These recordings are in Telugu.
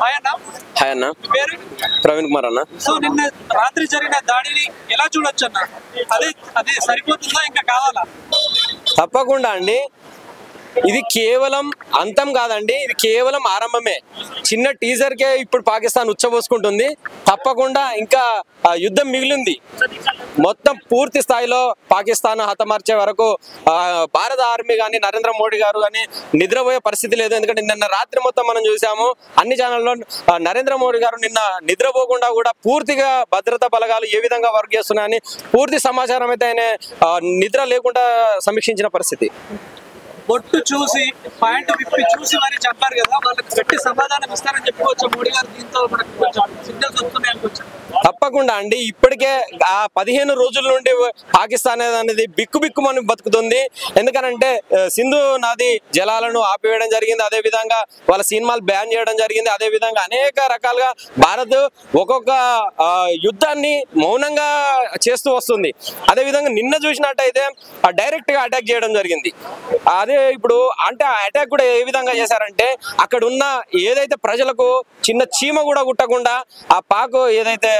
హాయ్ అన్న, ప్రవీణ్ కుమార్ అన్న. సో నిన్న రాత్రి జరిగిన దాడిని ఎలా చూడొచ్చు అన్న? అదే సరిపోతుందా, ఇంకా కావాలా? తప్పకుండా అండి, ఇది కేవలం అంతం కాదండి, ఇది కేవలం ఆరంభమే. చిన్న టీజర్ కే ఇప్పుడు పాకిస్తాన్ ఉచ్చబోసుకుంటుంది. తప్పకుండా ఇంకా యుద్ధం మిగిలింది. మొత్తం పూర్తి స్థాయిలో పాకిస్తాన్ హతమార్చే వరకు భారత ఆర్మీ కానీ నరేంద్ర మోడీ గారు కానీ నిద్రపోయే పరిస్థితి లేదు. ఎందుకంటే నిన్న రాత్రి మొత్తం మనం చూసాము అన్ని ఛానల్లో నరేంద్ర మోడీ గారు నిన్న నిద్రపోకుండా కూడా పూర్తిగా భద్రతా బలగాలు ఏ విధంగా వర్క్ చేస్తున్నాయని పూర్తి సమాచారం అయితే ఆయన నిద్ర లేకుండా సమీక్షించిన పరిస్థితి. బొట్టు చూసి పాయింట్ విప్పి చూసి మరి చెప్పారు కదా, వాళ్ళకి గట్టి సమాధానం ఇస్తారని చెప్పుకోవచ్చు మోడీ గారు. దీంతో మనకు కొంచెం సిగ్నల్స్ వస్తున్నాయి అనుకోవచ్చు. తప్పకుండా అండి, ఇప్పటికే ఆ 15 రోజుల నుండి పాకిస్తాన్ అనేది బిక్కుమని బతుకుతుంది. ఎందుకనంటే సింధు నది జలాలను ఆపివేయడం జరిగింది, అదే విధంగా వాళ్ళ సినిమాలు బ్యాన్ చేయడం జరిగింది, అదే విధంగా అనేక రకాలుగా భారత్ ఒక్కొక్క యుద్ధాన్ని మౌనంగా చేస్తూ వస్తుంది. అదే విధంగా నిన్న చూసినట్టయితే డైరెక్ట్ గా అటాక్ చేయడం జరిగింది. అదే ఇప్పుడు అంటే ఆ అటాక్ కూడా ఏ విధంగా చేశారంటే అక్కడ ఉన్న ఏదైతే ప్రజలకు చిన్న చీమ కూడా కుట్టకుండా ఆ పాక్ ఏదైతే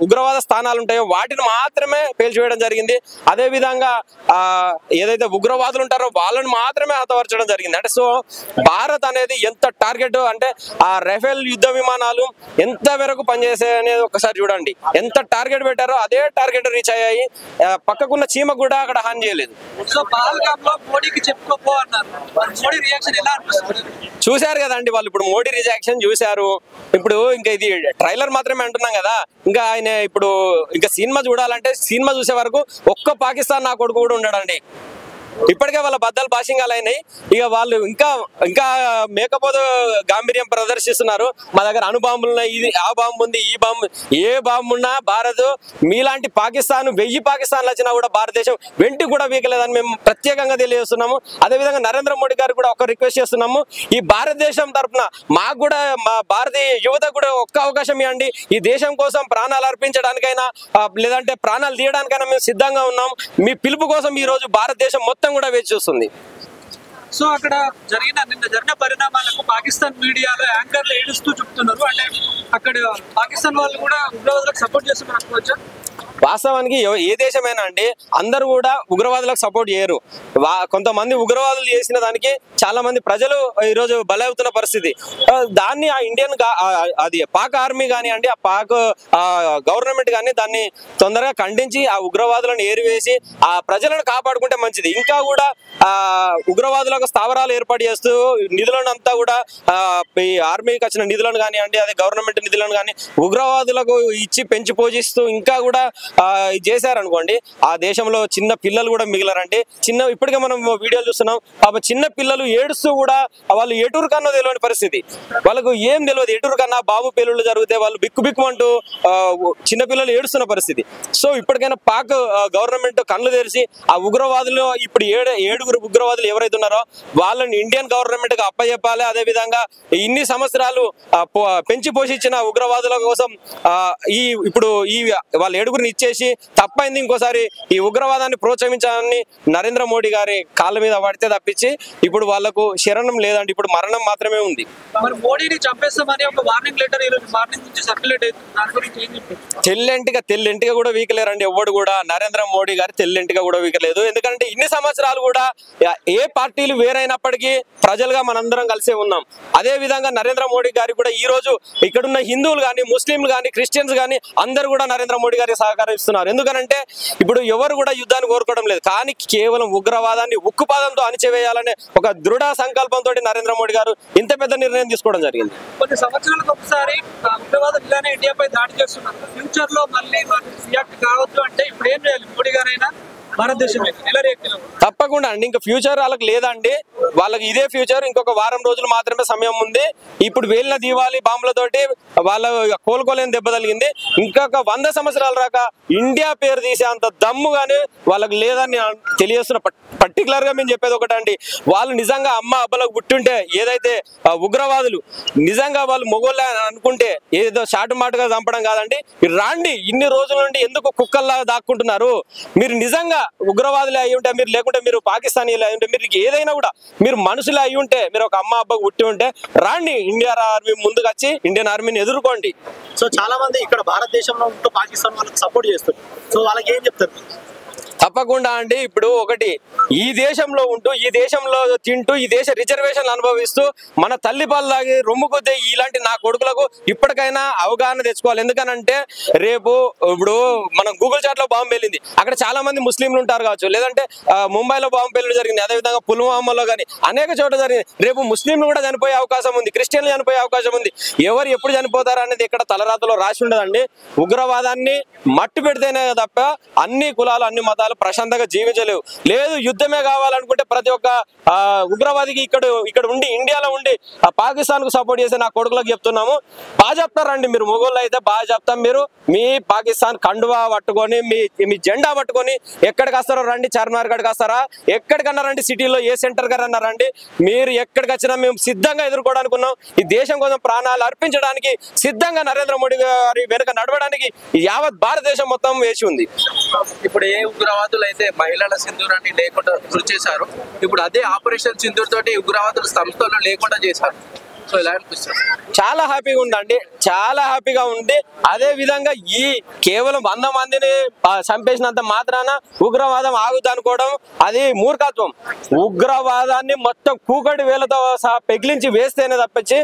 ఉగ్రవాద స్థానాలు ఉంటాయో వాటిని మాత్రమే పేల్చివేయడం జరిగింది. అదే విధంగా ఏదైతే ఉగ్రవాదులు ఉంటారో వాళ్ళని మాత్రమే హతవర్చడం జరిగింది. అంటే సో భారత్ అనేది ఎంత టార్గెట్ అంటే ఆ రఫేల్ యుద్ధ విమానాలు ఎంత వరకు పనిచేసాయి అనేది ఒకసారి చూడండి. ఎంత టార్గెట్ పెట్టారో అదే టార్గెట్ రీచ్ అయ్యాయి. పక్కకున్న చీమ కూడా అక్కడ హాని చేయలేదు. చూశారు కదండి వాళ్ళు, ఇప్పుడు మోడీ రియాక్షన్ చూశారు. ఇప్పుడు ఇంకా ఇది ట్రైలర్ మాత్రమే అంటున్నాం కదా, ఇంకా ఆయన ఇప్పుడు ఇంకా సినిమా చూడాలంటే సినిమా చూసే వరకు ఒక్క పాకిస్తాన్ నా కొడుకు కూడా ఉండడండి. ఇప్పటికే వాళ్ళ బద్దలు భాషింగాలు అయినాయి. ఇక వాళ్ళు ఇంకా మేకపోతే గాంభీర్యం ప్రదర్శిస్తున్నారు. మా దగ్గర అణుబాంబులు ఉన్నాయి, ఇది ఆ బాంబు ఉంది, ఈ బాంబు, ఏ బాంబు ఉన్నా భారత్ మీలాంటి పాకిస్తాన్ 1000 పాకిస్తాన్లు వచ్చినా కూడా భారతదేశం వెంటి కూడా వీకలేదని మేము ప్రత్యేకంగా తెలియజేస్తున్నాము. అదేవిధంగా నరేంద్ర మోడీ గారికి కూడా ఒక రిక్వెస్ట్ చేస్తున్నాము, ఈ భారతదేశం తరఫున మాకు కూడా మా భారతీయ యువత కూడా ఒక్క అవకాశం ఇవ్వండి. ఈ దేశం కోసం ప్రాణాలు అర్పించడానికైనా లేదంటే ప్రాణాలు తీయడానికైనా మేము సిద్ధంగా ఉన్నాం. మీ పిలుపు కోసం ఈ రోజు భారతదేశం మొత్తం కూడా వేచి చూస్తుంది. సో అక్కడ నిన్న జరిగిన పరిణామాలకు పాకిస్తాన్ మీడియాలో యాంకర్లు ఏడుస్తూ చెప్తున్నారు. అంటే అక్కడ పాకిస్తాన్ వాళ్ళు కూడా ఉగ్రవాదులకు సపోర్ట్ చేస్తున్నారు. వాస్తవానికి ఏ దేశమైనా అండి అందరూ కూడా ఉగ్రవాదులకు సపోర్ట్ చేయరు. కొంతమంది ఉగ్రవాదులు చేసిన దానికి చాలా మంది ప్రజలు ఈరోజు బలవుతున్న పరిస్థితి. దాన్ని ఆ ఇండియన్ అది పాక్ ఆర్మీ కానివ్వండి, ఆ పాక్ గవర్నమెంట్ కానీ దాన్ని తొందరగా ఖండించి ఆ ఉగ్రవాదులను ఏరివేసి ఆ ప్రజలను కాపాడుకుంటే మంచిది. ఇంకా కూడా ఉగ్రవాదులకు స్థావరాలు ఏర్పాటు చేస్తూ నిధులను అంతా కూడా ఈ ఆర్మీకి వచ్చిన నిధులను కానివ్వండి, అదే గవర్నమెంట్ నిధులను కానీ ఉగ్రవాదులకు ఇచ్చి పెంచి పోషిస్తూ ఇంకా కూడా చేశారనుకోండి, ఆ దేశంలో చిన్న పిల్లలు కూడా మిగిలరండి. ఇప్పటికే మనం వీడియోలు చూస్తున్నాం, చిన్న పిల్లలు ఏడుస్తూ కూడా వాళ్ళు ఎటూరు కన్నా తెలియని పరిస్థితి. వాళ్ళకు ఏం తెలియదు, ఎటూరు కన్నా బాబు పేలుళ్ళు జరిగితే వాళ్ళు బిక్కుమంటూ చిన్నపిల్లలు ఏడుస్తున్న పరిస్థితి. సో ఇప్పటికైనా పాక్ గవర్నమెంట్ కళ్ళు తెరిచి ఆ ఉగ్రవాదులు ఇప్పుడు 7 ఉగ్రవాదులు ఎవరైతే ఉన్నారో వాళ్ళని ఇండియన్ గవర్నమెంట్ గా అప్పచెప్పాలి. అదే విధంగా ఇన్ని సంవత్సరాలు పెంచి పోషించిన ఉగ్రవాదుల కోసం ఇప్పుడు వాళ్ళ 7గురిని ఇచ్చేసి తప్పైంది ఇంకోసారి ఈ ఉగ్రవాదాన్ని ప్రోత్సహించాలని నరేంద్ర మోడీ గారి కాళ్ళ మీద పడితే తప్పించి ఇప్పుడు వాళ్లకు శరణం లేదండి, ఇప్పుడు మరణం మాత్రమే ఉంది. మోడీని చంపేస్తామని ఒక వార్నింగ్ లెటర్ ఈరోజు మార్నింగ్ నుంచి సర్క్యులేట్ అవుతుంది. తెల్లెంటిగా కూడా వీకలేరండి ఎవడు కూడా. నరేంద్ర మోడీ గారు తెల్లెంటిగా కూడా వీకలేదు. ఎందుకంటే ఇన్ని సంవత్సరాలు కూడా ఏ పార్టీలు వేరైనప్పటికీ ప్రజలుగా మనందరం కలిసే ఉన్నాం. అదే విధంగా నరేంద్ర మోడీ గారికి కూడా ఈ రోజు ఇక్కడున్న హిందువులు కానీ, ముస్లింలు కానీ, క్రిస్టియన్స్ కానీ అందరూ కూడా నరేంద్ర మోడీ గారికి సహకరిస్తున్నారు. ఎందుకనంటే ఇప్పుడు ఎవరు కూడా యుద్ధాన్ని కోరుకోవడం లేదు, కానీ కేవలం ఉగ్రవాదాన్ని ఉక్కుపాదంతో అణిచివేయాలనే ఒక దృఢ సంకల్పంతో నరేంద్ర మోడీ గారు ఇంత పెద్ద నిర్ణయం తీసుకోవడం జరిగింది. కొన్ని సంవత్సరాలకు ఒకసారి ఉగ్రవాదం ఇలానే ఇండియాపై దాడి చేస్తున్నారు. ఫ్యూచర్ లో మళ్ళీ రియాక్ట్ కావద్దు అంటే ఇప్పుడు ఏం చేయాలి మోడీ గారైనా భారతదేశం? తప్పకుండా అండి, ఇంకా ఫ్యూచర్ వాళ్ళకి లేదండి, వాళ్ళకి ఇదే ఫ్యూచర్. ఇంకొక వారం రోజులు మాత్రమే సమయం ఉంది. ఇప్పుడు వేలిన దీవాలి బాంబులతోటి వాళ్ళ కోలుకోలేని దెబ్బ తగిలింది. ఇంకొక 100 సంవత్సరాల రాక ఇండియా పేరు తీసే అంత దమ్ము కానీ వాళ్ళకి లేదని తెలియజేస్తున్న. పర్టికులర్ గా మేము చెప్పేది ఒకటండి, వాళ్ళు నిజంగా అమ్మ అబ్బలకు పుట్టుంటే ఏదైతే ఉగ్రవాదులు నిజంగా వాళ్ళు మొగోళ్ళ అనుకుంటే ఏదో షాటు మాటుగా చంపడం కాదండి. మీరు రాండి, ఇన్ని రోజుల నుండి ఎందుకు కుక్కల్లా దాక్కుంటున్నారు? మీరు నిజంగా ఉగ్రవాదులే అయి ఉంటే మీరు, లేకుంటే మీరు పాకిస్తానీలు అయి ఉంటే, మీరు ఏదైనా కూడా మీరు మనుషులే అయి ఉంటే, మీరు ఒక అమ్మ అబ్బకు పుట్టి ఉంటే రాండి, ఇండియన్ ఆర్మీ ముందుకు వచ్చి ఇండియన్ ఆర్మీని ఎదుర్కోండి. సో చాలా మంది ఇక్కడ భారతదేశంలో ఉంటూ పాకిస్తాన్ వాళ్ళకి సపోర్ట్ చేస్తారు. సో వాళ్ళకి ఏం చెప్తారు? తప్పకుండా అండి. ఇప్పుడు ఒకటి, ఈ దేశంలో ఉంటూ, ఈ దేశంలో తింటూ, ఈ దేశ రిజర్వేషన్లు అనుభవిస్తూ మన తల్లి పాలు తాగి రొమ్ము కొద్దే ఇలాంటి నా కొడుకులకు ఇప్పటికైనా అవగాహన తెచ్చుకోవాలి. ఎందుకనంటే రేపు ఇప్పుడు మనం గూగుల్ చాట్ లో బాంబు వెళ్ళింది, అక్కడ చాలా మంది ముస్లింలు ఉంటారు కావచ్చు, లేదంటే ముంబైలో బాంబు పేలుడు జరిగింది, అదేవిధంగా పుల్వామాలో కానీ అనేక చోట్ల జరిగింది. రేపు ముస్లింలు కూడా చనిపోయే అవకాశం ఉంది, క్రిస్టియన్లు చనిపోయే అవకాశం ఉంది. ఎవరు ఎప్పుడు చనిపోతారు అనేది ఇక్కడ తలరాతలో రాసి ఉండదండి. ఉగ్రవాదాన్ని మట్టు పెడితేనే తప్ప అన్ని కులాలు, అన్ని మతాలు ప్రశాంతంగా జీవించలేవు. లేదు యుద్ధమే కావాలనుకుంటే ప్రతి ఒక్క ఉగ్రవాదికి ఇక్కడ ఉండి, ఇండియాలో ఉండి పాకిస్తాన్ కు సపోర్ట్ చేసే నా కొడుకులకు చెప్తున్నాము, బాగా చెప్తారండి. మీరు మొగోళ్ళు అయితే బాగా చెప్తాం. మీరు మీ పాకిస్తాన్ కండువా పట్టుకొని, మీ జెండా పట్టుకొని ఎక్కడికి వస్తారో రండి, చార్మినార్ గడికి వస్తారా, ఎక్కడికన్నా రండి, సిటీలో ఏ సెంటర్ కన్నా రండి. మీరు ఎక్కడికి వచ్చినా మేము సిద్ధంగా ఎదుర్కోవడానికి ఉన్నాం. ఈ దేశం కోసం ప్రాణాలు అర్పించడానికి సిద్ధంగా నరేంద్ర మోడీ గారి వెనుక నడవడానికి యావత్ భారతదేశం మొత్తం వేసి ఉంది. ఇప్పుడు ఏ ఉగ్రవాదులు అయితే మహిళల సింధూరాన్ని లేకుండా గురి చేశారు, ఇప్పుడు అదే ఆపరేషన్ సింధూర్ తోటి ఉగ్రవాదుల సంస్థలు లేకుండా చేశారు. సో ఇలా అనిపిస్తుంది. చాలా హ్యాపీగా ఉందండి, చాలా హ్యాపీగా ఉంది. అదే విధంగా ఈ కేవలం 100 మందిని చంపేసినంత మాత్రాన ఉగ్రవాదం ఆగుద్ది అనుకోవడం అది మూర్ఖత్వం. ఉగ్రవాదాన్ని మొత్తం కూకటి వేలతో సహా పెగిలించి వేస్తేనే తప్పించి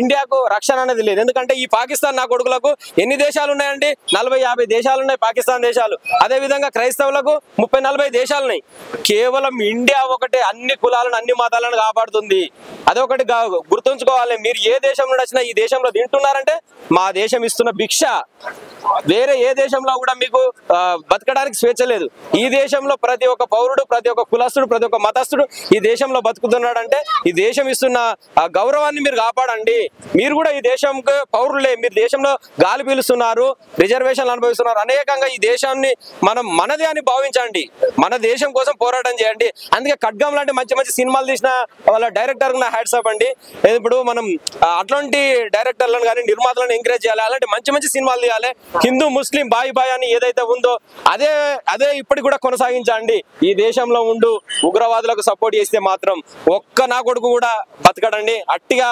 ఇండియాకు రక్షణ అనేది లేదు. ఎందుకంటే ఈ పాకిస్తాన్ నా కొడుకులకు ఎన్ని దేశాలు ఉన్నాయండి? 40-50 దేశాలు ఉన్నాయి పాకిస్తాన్ దేశాలు. అదే విధంగా క్రైస్తవులకు 30-40 దేశాలు ఉన్నాయి. కేవలం ఇండియా ఒకటే అన్ని కులాలను, అన్ని మతాలను కాపాడుతుంది. అదొకటి గుర్తుంచుకోవాలి. మీరు ఏ దేశం నుండి వచ్చినా ఈ దేశంలో తింటున్నారంటే మా దేశం ఇస్తున్న భిక్ష. వేరే ఏ దేశంలో కూడా మీకు బతకడానికి స్వేచ్ఛ లేదు. ఈ దేశంలో ప్రతి ఒక్క పౌరుడు, ప్రతి ఒక్క కులస్తుడు, ప్రతి ఒక్క మతస్థుడు ఈ దేశంలో బతుకుతున్నాడంటే ఈ దేశం ఇస్తున్న గౌరవాన్ని మీరు కాపాడండి. మీరు కూడా ఈ దేశంకి పౌరులే. మీరు దేశంలో గాలి పీలుస్తున్నారు, రిజర్వేషన్లు అనుభవిస్తున్నారు. అనేకంగా ఈ దేశాన్ని మనదే అని భావించండి. మన దేశం కోసం పోరాటం చేయండి. అందుకే ఖడ్గం లాంటి మంచి మంచి సినిమాలు తీసిన వాళ్ళ డైరెక్టర్ నా హ్యాట్స్ ఆఫ్ అండి. ఇప్పుడు మనం అట్లాంటి డైరెక్టర్లను కానీ నిర్మాతలను ఎంకరేజ్ చేయాలి. అలాంటి మంచి మంచి సినిమాలు తీయాలి. హిందూ ముస్లిం బాయ్ బాయ్ అని ఏదైతే ఉందో అదే ఇప్పటికి కూడా కొనసాగించండి. ఈ దేశంలో ఉండు ఉగ్రవాదులకు సపోర్ట్ చేస్తే మాత్రం ఒక్క నా కొడుకు కూడా బతకడండి. అట్టిగా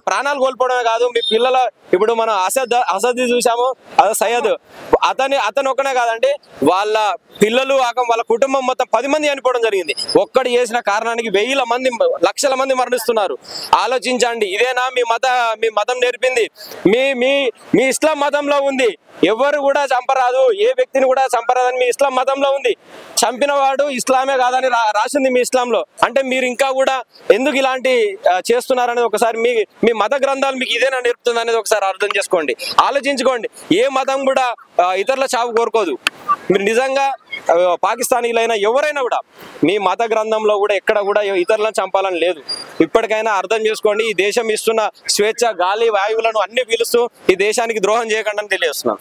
ప్రాణాలు కోల్పోవడమే కాదు, మీ పిల్లల ఇప్పుడు మనం అసద్ చూసాము, అది సయ్యద్, అతను ఒక్కనే కాదండి, వాళ్ళ పిల్లలు వాళ్ళ కుటుంబం మొత్తం 10 మంది చనిపోవడం జరిగింది. ఒక్కడు చేసిన కారణానికి 1000 మంది, లక్షల మంది మరణిస్తున్నారు. ఆలోచించండి. ఇదేనా మీ మతం నేర్పింది? మీ ఇస్లాం మతంలో ఉంది ఎవరు కూడా చంపరాదు, ఏ వ్యక్తిని కూడా చంపరాదని మీ ఇస్లాం మతంలో ఉంది. చంపిన వాడు ఇస్లామే కాదని రాసింది మీ ఇస్లాంలో. అంటే మీరు ఇంకా కూడా ఎందుకు ఇలాంటి చేస్తున్నారనేది ఒకసారి మీ మత గ్రంథాలు మీకు ఇదేనా నేర్పుతుంది అనేది ఒకసారి అర్థం చేసుకోండి, ఆలోచించుకోండి. ఏ మతం కూడా ఇతరుల చావు కోరుకోదు. మీరు నిజంగా పాకిస్తానీలైనా ఎవరైనా కూడా మీ మత గ్రంథంలో కూడా ఎక్కడ కూడా ఇతరులను చంపాలని లేదు. ఇప్పటికైనా అర్థం చేసుకోండి. ఈ దేశం ఇస్తున్న స్వేచ్ఛ, గాలి, వాయువులను అన్ని పీలుస్తూ ఈ దేశానికి ద్రోహం చేయకుండా తెలియజేస్తున్నాను.